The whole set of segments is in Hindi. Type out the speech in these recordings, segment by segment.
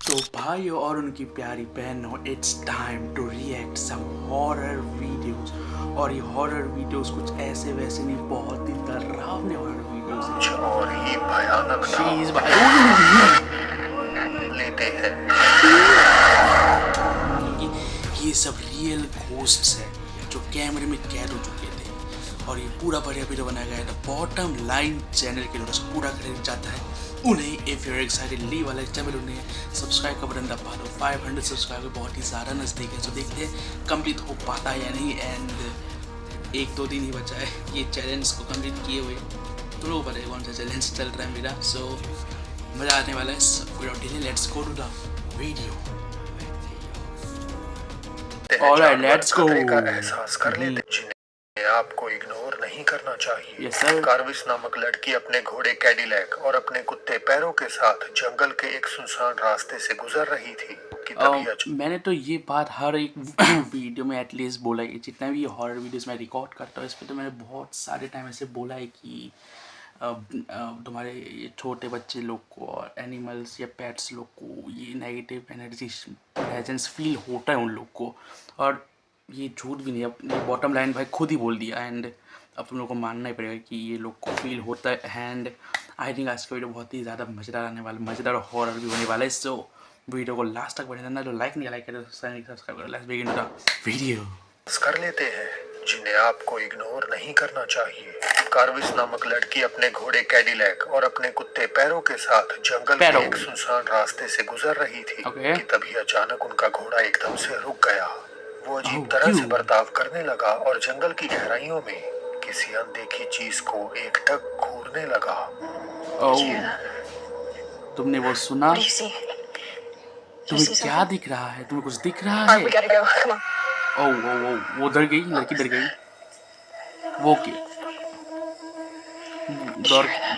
तो भाइयों और उनकी प्यारी बहनों, it's time to react some horror videos. और ये हॉरर वीडियोस कुछ ऐसे वैसे नहीं, बहुत ही डरावने हॉरर वीडियोस हैं। कुछ और ही भयानक चीज लेते हैं। ये सब रियल घोस्ट्स है जो कैमरे में कैद हो चुके थे, और ये पूरा बढ़िया वीडियो बनाया गया है। द बॉटम लाइन चैनल के लोगों से पूरा क्रेडिट जाता है उन्हें। If you are excited live वाला चैनल उन्हें सब्सक्राइब का बटन दबा दो। 500 सब्सक्राइबर बहुत ही ज़्यादा नज़दीक है, तो देखते हैं कंप्लीट हो पाता है या नहीं। एंड 1-2 दिन ही बचा है ये चैलेंज को कंप्लीट किए हुए, तो लोगों को पता है कौन सा चैलेंज चल रहा है मेरा। सो मज़ा आने वाला है। Without delay let's go to the video. Alright, let's go. का एहसास कर लेते जिन्हें आपको इग्नोर नहीं करना चाहिए। Yes sir. कार्विस नामक लड़की अपने घोड़े कैडिलैक और अपने कुत्ते पैरों के साथ जंगल के एक सुनसान रास्ते से गुजर रही थी कि तभी मैंने तो ये बात हर एक वीडियो में एटलीस्ट बोला है। जितना भी हॉरर वीडियोस मैं रिकॉर्ड करता हूँ इस पर, तो मैंने बहुत सारे टाइम ऐसे बोला है कि तुम्हारे ये छोटे बच्चे लोग को और एनिमल्स या पेट्स लोग को ये नेगेटिव एनर्जी प्रेजेंस फील होता है उन लोग को। और ये झूठ भी नहीं, अब ये बॉटम लाइन भाई खुद ही बोल दिया। एंड अब तुम लोग को मानना ही पड़ेगा कि ये लोग को फील होता है। एंड आई थिंक आज का वीडियो बहुत ही ज़्यादा मज़ेदार आने वाला, मज़ेदार और हॉरर भी होने वाला है। सो वीडियो को लास्ट तक बढ़ने देना। जो लाइक नहीं लाइक करे तो सब्सक्राइब करो। Let's begin the video. कर लेते हैं जिन्हें आपको इग्नोर नहीं करना चाहिए। कार्विस नामक लड़की अपने घोड़े कैडिलैक और अपने कुत्ते पैरों के साथ जंगल के एक सुनसान रास्ते से गुजर रही थी कि तभी अचानक उनका घोड़ा एकदम से रुक गया। वो अजीब तरह से बर्ताव करने लगा और जंगल की गहराइयों में किसी अनदेखी चीज को एकटक घूरने लगा। तुमने वो सुना? तुम्हें क्या दिख रहा है? तुम्हें कुछ दिख रहा है? ओ वो डर गई, लड़की डर गई। वो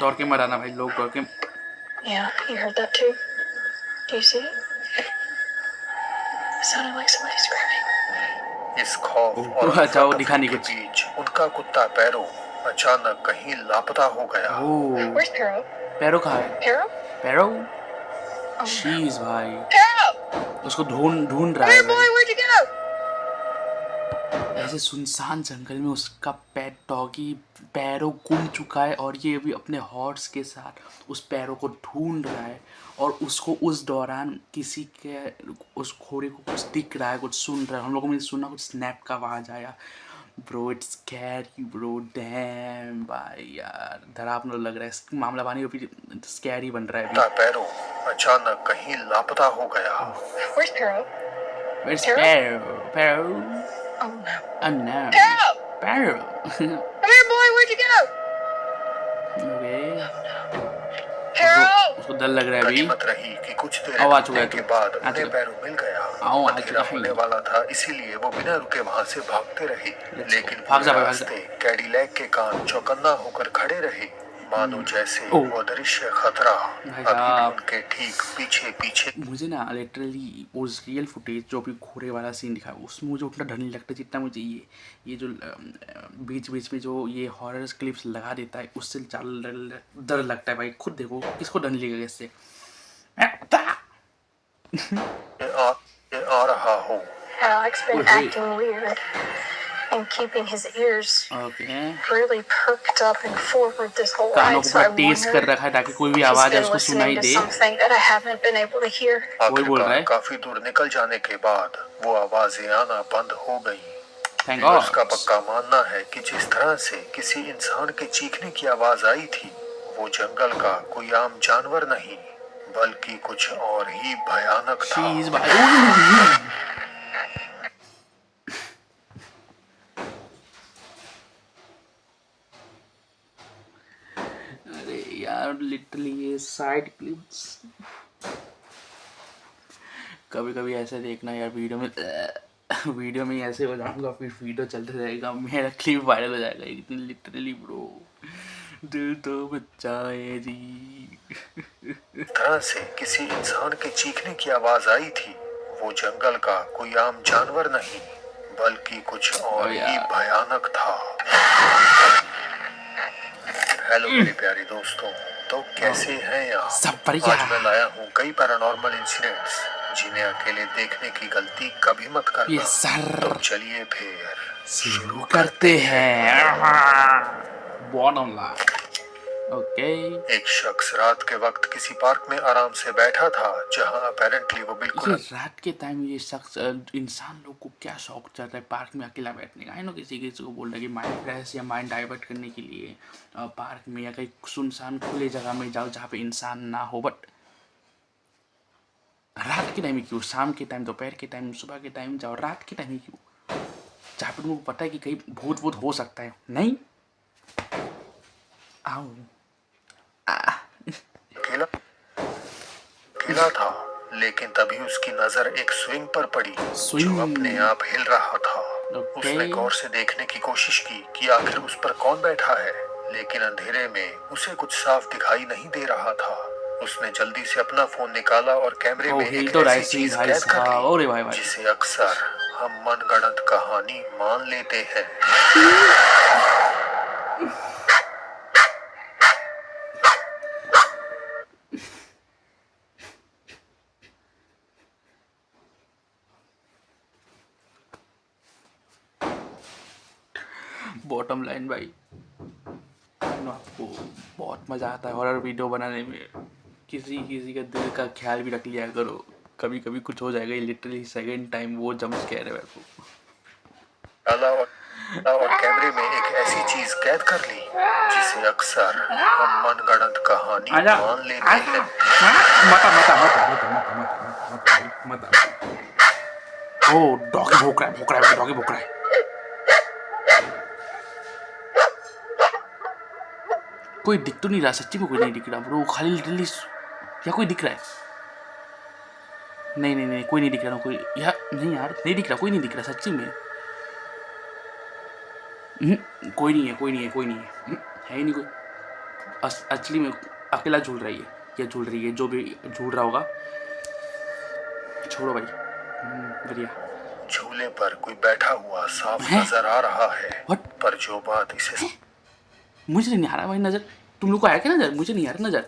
दौड़ के मराना भाई, लोग दौड़ के। Yeah, you heard that too. Do you see it? It sounded like somebody screaming. इस खौफ और दिखा नहीं कुछ। बीच उनका कुत्ता पैरो अचानक कहीं लापता हो गया। Where's Pero? पैरो कहाँ है? Pero? पैरो? शीज भाई। Pero! उसको ढूंढ रहा है भाई। Where'd you go? ऐसे सुनसान जंगल में उसका पेट डॉगी पैरों गुम चुका है, और ये भी अपने हॉर्स के साथ उस पैरों को ढूंढ रहा है। और उसको उस दौरान किसी के उस घोड़े को कुछ दिख रहा है, कुछ सुन रहा है। हम लोगों ने सुना कुछ स्नैप का आवाज आया। Bro it's scary bro, dam भाई यार डरावना लग रहा है मामला। पानी स्कैरी बन रहा है। पैरों अचानक कहीं लापता हो गया। Where's Pero? Where's Pero? Pero? Oh no. Oh no. Pero! Pero. Come here, boy. Where'd you go? Okay. Pero! उसको डर लग रहा है अभी। मत रही कि कुछ देर के बाद उन्हें पैरों मिल गया। अंधेरा होने वाला था, इसीलिए वो बिना रुके वहां से भागते रहे। लेकिन रास्ते कैडिलैक के कान चौकन्ना होकर खड़े रहे, मानो जैसे वो दृश्य खतरा अभी उनके ठीक पीछे पीछे। मुझे ना लिटरली उस रियल फुटेज जो भी घोड़े वाला सीन दिखा उसमें मुझे उतना डर नहीं लगता जितना मुझे ये जो बीच बीच में जो ये हॉरर क्लिप्स लगा देता है उससे डर लगता है भाई। खुद देखो किसको डर नहीं लगेगा इससे। आ रहा हो। Alex been acting weird and keeping his ears really perked up and forward this whole ride. So I test कर रखा है ताकि कोई भी आवाज है उसको सुनाई दे। Something that I haven't been able to hear. कोई बोल रहा है। काफी दूर निकल जाने के बाद वो आवाजें आना बंद हो गई। और उसका पक्का मानना है कि जिस तरह से किसी इंसान के चीखने की आवाज आई थी, वो जंगल का कोई आम जानवर नहीं बल्कि कुछ और ही भयानक था। अरे यार लिटरली ये साइड क्लिप्स कभी कभी ऐसे देखना यार। वीडियो में ऐसे हो जाऊंगा, फिर वीडियो चलते रहेगा, मेरा क्लिप वायरल हो जाएगा। इतनी लिटरली ब्रो दिल तो बच्चा है जी। तरह से किसी इंसान के चीखने की आवाज आई थी, वो जंगल का कोई आम जानवर नहीं बल्कि कुछ और ही भयानक था। हेलो मेरे प्यारे दोस्तों, तो कैसे हैं आप? सब बढ़िया। आज मैं लाया हूँ कई पैरानॉर्मल इंसिडेंट्स जिन्हें अकेले देखने की गलती कभी मत करना। Yes sir. तो चलिए फिर शुरू करते हैं। Bottom line. ओके। एक शख्स रात के वक्त किसी पार्क में आराम से बैठा था जहां अपेरेंटली वो ये बिल्कुल रात के टाइम ये शख्स इंसान लोग को क्या शौक चल रहा है पार्क में अकेला बैठने का। है ना, किसी किसी को बोल रहा है कि माइंड फ्रेश या माइंड डाइवर्ट करने के लिए पार्क में या कहीं सुनसान खुले जगह में जाओ जहाँ पे इंसान ना हो। बट रात के टाइम ही क्यों? शाम के टाइम, दोपहर के टाइम, सुबह के टाइम जाओ, रात के टाइम ही क्यों? जहाँ पे तुमको पता है कि कहीं भूत वूत हो सकता है। नहीं आओ। अकेला अकेला था, लेकिन तभी उसकी नजर एक स्विंग पर पड़ी जो अपने आप हिल रहा था। उसने गौर से देखने की कोशिश की कि आखिर उस पर कौन बैठा है, लेकिन अंधेरे में उसे कुछ साफ दिखाई नहीं दे रहा था। उसने जल्दी से अपना फोन निकाला और कैमरे में एक ऐसी चीज कैद कर ली जिसे अक्सर हम मनगढ़ंत कहानी मान लेते हैं। बॉटम लाइन भाई, आपको बहुत मज़ा आता है हॉरर वीडियो बनाने में। किसी किसी का दिल का ख्याल भी रख लिया करो, कभी कभी कुछ हो जाएगा। लिटरली सेकंड टाइम वो जंप स्केयर है मेरे को। और कैमरे में एक ऐसी चीज कैद कर ली जिसे अक्सर हम मनगढ़ंत कहानी मान लेते हैं। ओ डॉगी भौंक रहा है, डॉगी भौंक रहा है। कोई दिख तो नहीं रहा, सच्ची में कोई नहीं दिख रहा ब्रो, खाली लिटरली। या कोई दिख रहा है? नहीं नहीं नहीं, कोई नहीं दिख रहा। कोई यार नहीं, यार नहीं दिख रहा, कोई नहीं दिख रहा सच्ची में। कोई नहीं है, कोई नहीं है, कोई नहीं है, है ही नहीं कोई। एक्चुअली में अकेला झूल रही है या झूल रही है, जो भी झूल रहा होगा। छोड़ो भाई। बढ़िया। झूले पर कोई बैठा हुआ साफ नजर आ रहा है। What? पर जो बात इसे मुझे नहीं आ रहा भाई नजर। तुम लोग को आया क्या नजर? मुझे नहीं आ रहा नजर।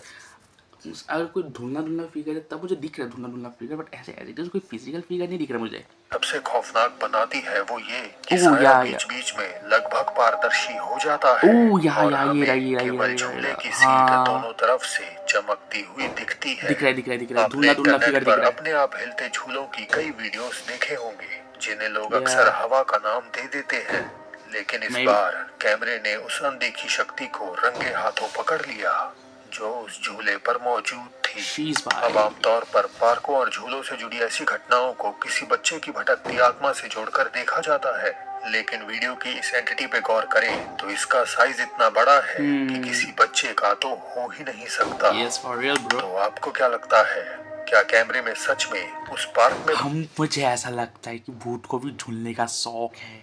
अगर कोई धुंधला फिगर है तब मुझे दिख रहा है धुंधला फिगर, बट ऐसे एज इट इज कोई फिजिकल फिगर नहीं दिख रहा मुझे। सबसे खौफनाक बनाती है वो ये कि साया बीच बीच में लगभग पारदर्शी हो जाता है और हमें केवल झूले की सीट दोनों तरफ से चमकती हुई दिखती है। दिख रहा है धुंधला फिगर दिख रहा है। अपने आप हिलते झूलों की कई वीडियोस देखे होंगे जिन्हें लोग अक्सर हवा का नाम दे देते हैं, लेकिन इस बार कैमरे ने उस अनदेखी शक्ति को रंगे हाथों पकड़ लिया जो उस झूले पर मौजूद थी। अब आमतौर पर पार्कों और झूलों से जुड़ी ऐसी घटनाओं को किसी बच्चे की भटकती आत्मा से जोड़कर देखा जाता है, लेकिन वीडियो की इस एंटिटी पे गौर करें तो इसका साइज इतना बड़ा है कि किसी बच्चे का तो हो ही नहीं सकता। Yes, for real, bro. तो आपको क्या लगता है, क्या कैमरे में सच में उस पार्क में मुझे ऐसा लगता है कि भूत को भी झूलने का शौक है।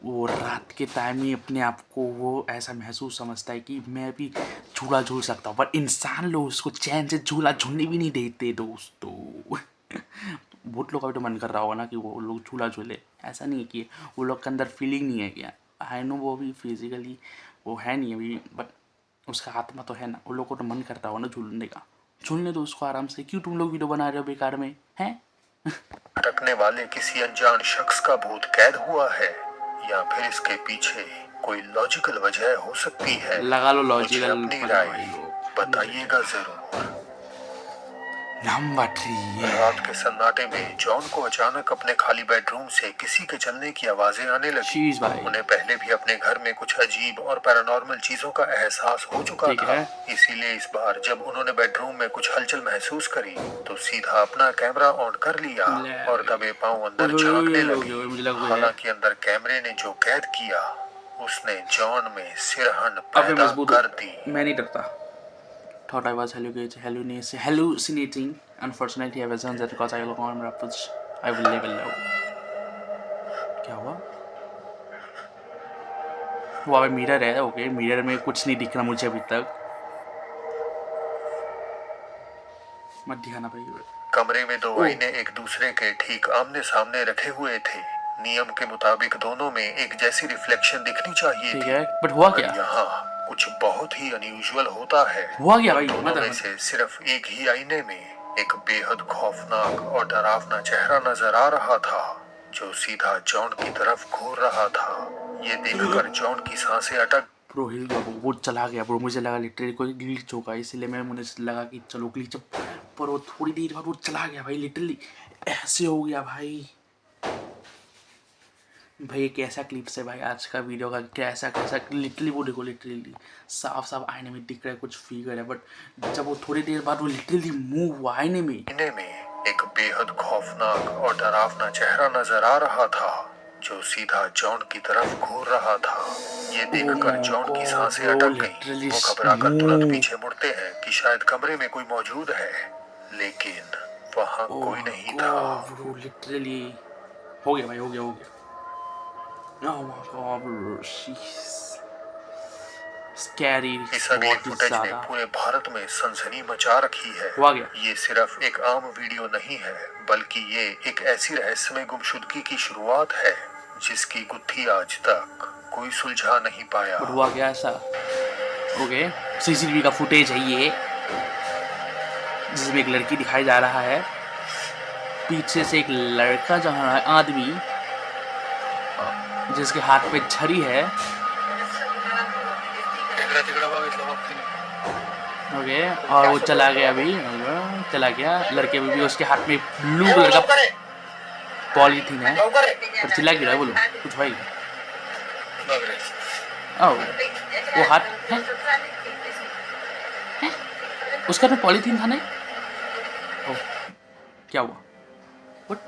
वो रात के टाइम ही अपने आप को वो ऐसा महसूस समझता है कि मैं भी झूला झूल सकता हूँ, पर इंसान लोग उसको चैन से झूला झूलने भी नहीं देते दोस्तों। बहुत लोग का भी तो मन कर रहा होगा ना कि वो लोग झूला झूले। ऐसा नहीं है कि वो लोग के अंदर फीलिंग नहीं है क्या। आई नो वो भी फिजिकली वो है नहीं अभी, बट उसका आत्मा तो है ना। उन लोग को तो मन करता होगा ना झूलने का। झूलने दो उसको आराम से। क्यों तुम लोग वीडियो बना रहे हो बेकार में हैं? भटकने वाले किसी अनजान शख्स का भूत कैद हुआ है या फिर इसके पीछे कोई लॉजिकल वजह हो सकती है? लगा लो लॉजिकल। अपनी राय बताइएगा जरूर। नंबर 3। रात के सन्नाटे में जॉन को अचानक अपने खाली बेडरूम से किसी के चलने की आवाजें आने लगी। उन्हें पहले भी अपने घर में कुछ अजीब और पैरानॉर्मल चीजों का एहसास हो चुका था, इसीलिए इस बार जब उन्होंने बेडरूम में कुछ हलचल महसूस करी तो सीधा अपना कैमरा ऑन कर लिया और दबे पांव अंदर झांकने लगे। हालांकि अंदर कैमरे ने जो कैद किया उसने जॉन में सिरहन पैदा कर दी। मैं नहीं डरता। Thought I was hallucinating. Unfortunately, I wasn't that because I look on rappers. I will live alone. क्या हुआ? वो अभी मिरर है, ओके। मिरर में कुछ नहीं दिख रहा मुझे अभी तक। मत दिखाना भाई। कमरे में दो आईने एक दूसरे के ठीक आमने सामने रखे हुए थे। नियम के मुताबिक दोनों में एक जैसी रिफ्लेक्शन दिखनी चाहिए थी, बट हुआ क्या? यहाँ कुछ बहुत ही अनयूजुअल होता है। हुआ क्या भाई? दोनों में से सिर्फ एक ही आईने में एक बेहद खौफनाक और डरावना चेहरा नजर आ रहा था जो सीधा जॉन की तरफ घूर रहा था। ये देखकर जॉन की सांसें अटक ब्रो हिल गया, वो चला गया ब्रो। मुझे लगा लिटरली कोई ग्लिच होगा, इसलिए मुझे लगा कि चलो ग्लिच, पर वो थोड़ी देर बाद वो चला गया भाई। लिटरली ऐसे हो गया भाई। भाई ये कैसा क्लिप्स है भाई आज का वीडियो का, कैसा लिटरली वो देखो, लिटरली साफ साफ आईने में दिख रहा है कुछ फिगर है, बट जब वो थोड़ी देर बाद वो लिटरली मूव हुआ आईने में एक बेहद खौफनाक और डरावना चेहरा नजर आ रहा था जो सीधा जॉन की तरफ घूर रहा था। ये देखकर जॉन की सांसें अटक गईं। वो घबराकर तुरंत पीछे मुड़ते हैं कि शायद कमरे में कोई मौजूद है, लेकिन वहाँ कोई नहीं था। ब्रो लिटरली हो गया भाई, हो गया। Oh my God, bro, jeez. Scary, इस अगली बहुत ही फुटेज ने ज़्यादा। पूरे भारत में सनसनी मचा रखी है। हुआ क्या? ये सिर्फ एक आम वीडियो नहीं है, बल्कि ये एक ऐसी रहस्यमय गुमशुदगी की शुरुआत है जिसकी गुत्थी आज तक कोई सुलझा नहीं पाया। बट हुआ क्या ऐसा? ओके, सीसीटीवी का फुटेज है ये, जिसमें एक लड़की दिखाई जा रहा है, पीछे से एक लड़का जा रहा है, आदमी जिसके हाथ पे छड़ी है। ओके, और वो चला गया अभी, चला गया। लड़के भी उसके हाथ में ब्लू कलर का पॉलीथीन है, पर चिल्ला क्यों रहा है? बोलो कुछ भाई। ओह, वो हाथ है? उसका में पॉलीथीन था नहीं? ओह, क्या हुआ?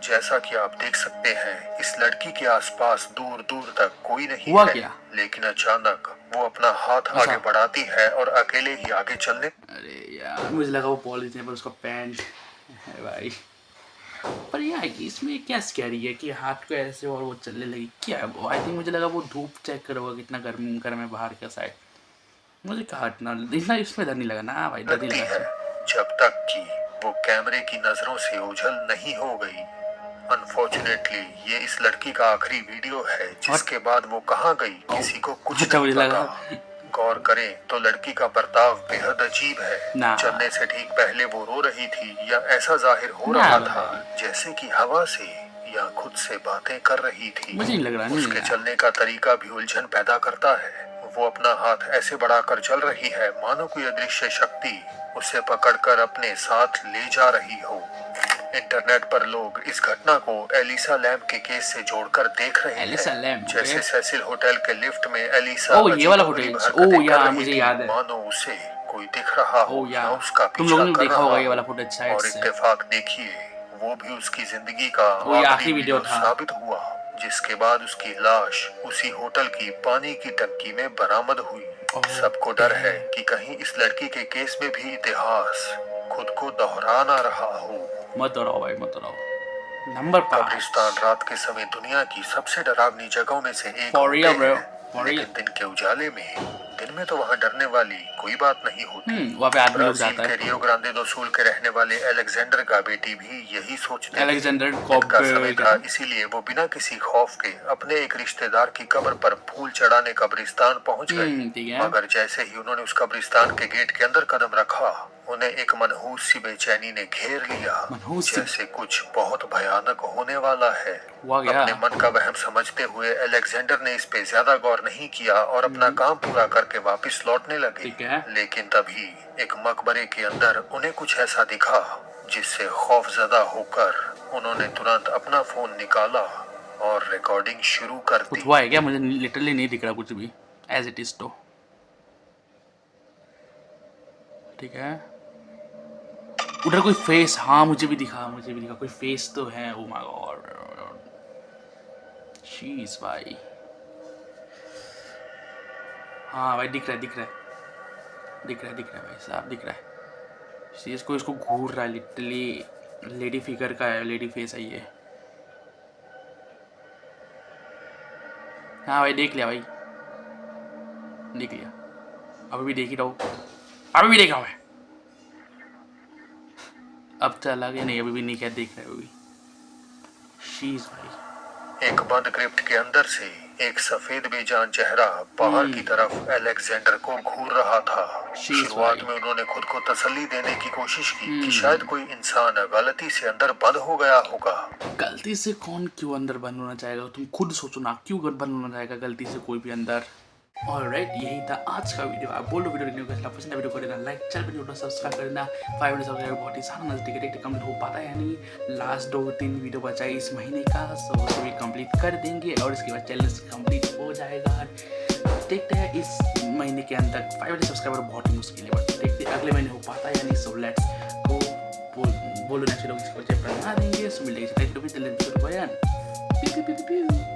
जैसा कि आप देख सकते हैं, इस लड़की के आसपास दूर दूर तक कोई नहीं हुआ है, क्या? लेकिन अचानक वो अपना हाथ आगे बढ़ाती है और अकेले ही आगे चलने। अरे यार, मुझे लगा वो पॉलीथीन पर उसका पैंट है भाई। पर यार इसमें क्या स्कैरी है कि हाथ को ऐसे और वो चलने लगी, क्या है वो? आई थिंक मुझे लगा वो धूप चेक करोगा कितना गर्म है बाहर का साइड। मुझे कहा इतना इसमें डर नहीं लगा ना भाई, डर ही लगती लगा है जब तक कि वो कैमरे की नजरों से ओझल नहीं हो गई। अनफॉर्चुनेटली ये इस लड़की का आखिरी वीडियो है, जिसके बाद वो कहाँ गई किसी को कुछ अच्छा, नहीं मुझे लगा पता। गौर करें तो लड़की का बर्ताव बेहद अजीब है। चलने से ठीक पहले वो रो रही थी या ऐसा जाहिर हो रहा था जैसे कि हवा से या खुद से बातें कर रही थी। मुझे नहीं लग रहा। उसके चलने का तरीका भी उलझन पैदा करता है। वो अपना हाथ ऐसे बढ़ाकर चल रही है मानो कोई अदृश्य शक्ति उसे पकड़कर अपने साथ ले जा रही हो। इंटरनेट पर लोग इस घटना को एलिसा लैम के केस से जोड़कर देख रहे हैं, जैसे सेसिल होटल के लिफ्ट में एलिसा ये वाला फुटेज, यार मुझे याद है, मानो उसे कोई दिख रहा हो या उसका तुम लोगों ने पीछा कर देखा रहा होगा ये हो। वाला फुटेज शायद और से। इत्तेफाक देखिए, वो भी उसकी जिंदगी का आखिरी वीडियो था साबित हुआ, जिसके बाद उसकी लाश उसी होटल की पानी की टंकी में बरामद हुई। सबको डर है कि कहीं इस लड़की के केस में भी इतिहास खुद को दोहरा ना रहा हो। मत दोहराओ भाई, मत दोहराओ। नंबर 5, कब्रिस्तान रात के समय दुनिया की सबसे डरावनी जगहों में से एक होते हैं, लेकिन दिन के उजाले में, दिन में तो वहाँ डरने वाली कोई बात नहीं होती। वहाँ पे आदमी लोग जाता है। के रियो ग्रांडे दो सुल के रहने वाले अलेक्जेंडर गाबेटी भी यही सोचते अलेक्जेंडर का समय था, इसीलिए वो बिना किसी खौफ के अपने एक रिश्तेदार की कब्र पर फूल चढ़ाने कब्रिस्तान पहुंच गए। मगर जैसे ही उन्होंने उस कब्रिस्तान के गेट के अंदर कदम रखा, उन्हें एक मनहूस सी बेचैनी ने घेर लिया, जैसे कुछ बहुत भयानक होने वाला है। अपने मन का वहम समझते हुए अलेक्जेंडर ने इस पे ज्यादा गौर नहीं किया और अपना काम पूरा करके वापस लौटने लगे। लेकिन तभी एक मकबरे के अंदर उन्हें कुछ ऐसा दिखा जिससे खौफजदा होकर उन्होंने तुरंत अपना फोन निकाला और रिकॉर्डिंग शुरू कर दी। हुआ है क्या? मुझे लिटरली नहीं दिख रहा कुछ भी, एज इट इज तो ठीक है। उधर कोई फेस, हाँ मुझे भी दिखा कोई फेस तो है। ओ माय गॉड, शीज भाई, हाँ भाई दिख रहा है भाई साहब, दिख रहा है। शीज को इसको घूर रहा है, लिटरली लेडी फिगर का है, लेडी फेस है ये। हाँ भाई देख लिया भाई, देख लिया, अभी भी देख ही रहा हूँ, अभी भी देख रहा हूँ मैं। अब चला गया नहीं, अभी भी नहीं, क्या देख रहे हो अभी? शीज भाई, एक बंद क्रिप्ट के अंदर से एक सफेद बेजान चेहरा बाहर की तरफ अलेक्जेंडर को घूर रहा था। शुरुआत में उन्होंने खुद को तसल्ली देने की कोशिश की कि शायद कोई इंसान गलती से अंदर बंद हो गया होगा। गलती से कौन क्यों अंदर बंद होना चाहेगा? तुम खुद सोचो ना, क्यों बंद होना चाहेगा गलती से कोई भी अंदर? ऑलराइट, यही था आज का वीडियो। आप बोलो वीडियो देखने को कैसा पसंद है, वीडियो को देना लाइक, चैनल वीडियो को सब्सक्राइब करना। 500 सब्सक्राइबर बहुत ही सारा नजदीक है, कंप्लीट हो पाता है या नहीं। लास्ट 2-3 वीडियो बचा है इस महीने का, सो उसको भी कंप्लीट कर देंगे और इसके बाद चैलेंज कंप्लीट हो जाएगा। देखते हैं इस महीने के अंदर 500 सब्सक्राइबर बहुत ही मुश्किल है, बट देखते हैं अगले महीने हो पाता है या नहीं। सो लेट्स गो, बोलो नेक्स्ट लोग इसको बना देंगे। सो मिलेंगे नेक्स्ट वीडियो में।